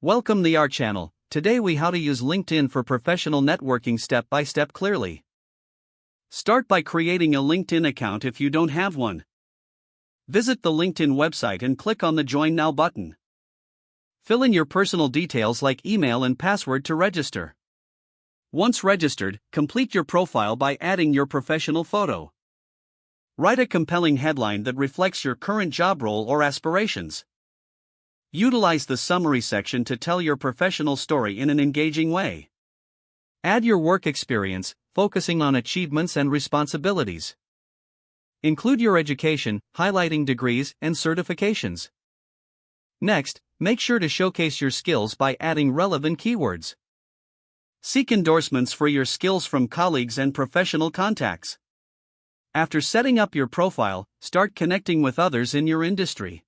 Welcome to our channel. Today we how to use LinkedIn for professional networking step by step clearly. Start by creating a LinkedIn account if you don't have one. Visit the LinkedIn website and click on the Join Now button. Fill in your personal details like email and password to register. Once registered, complete your profile by adding your professional photo. Write a compelling headline that reflects your current job role or aspirations. Utilize the summary section to tell your professional story in an engaging way. Add your work experience, focusing on achievements and responsibilities. Include your education, highlighting degrees and certifications. Next, make sure to showcase your skills by adding relevant keywords. Seek endorsements for your skills from colleagues and professional contacts. After setting up your profile, start connecting with others in your industry.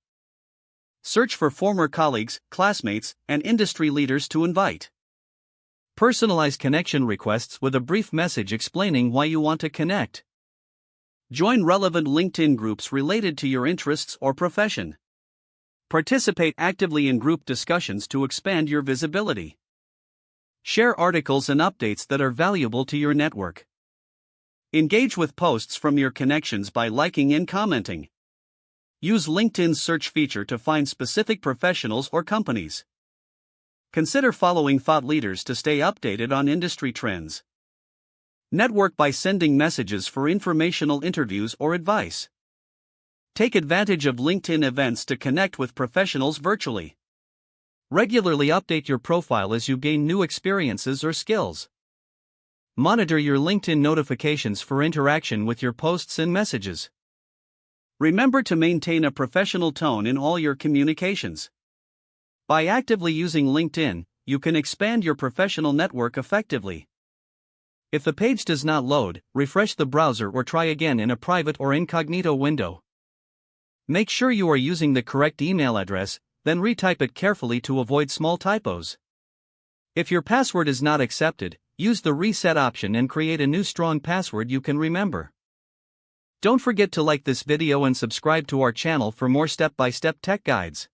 Search for former colleagues, classmates, and industry leaders to invite. Personalize connection requests with a brief message explaining why you want to connect. Join relevant LinkedIn groups related to your interests or profession. Participate actively in group discussions to expand your visibility. Share articles and updates that are valuable to your network. Engage with posts from your connections by liking and commenting. Use LinkedIn's search feature to find specific professionals or companies. Consider following thought leaders to stay updated on industry trends. Network by sending messages for informational interviews or advice. Take advantage of LinkedIn events to connect with professionals virtually. Regularly update your profile as you gain new experiences or skills. Monitor your LinkedIn notifications for interaction with your posts and messages. Remember to maintain a professional tone in all your communications. By actively using LinkedIn, you can expand your professional network effectively. If the page does not load, refresh the browser or try again in a private or incognito window. Make sure you are using the correct email address, then retype it carefully to avoid small typos. If your password is not accepted, use the reset option and create a new strong password you can remember. Don't forget to like this video and subscribe to our channel for more step-by-step tech guides.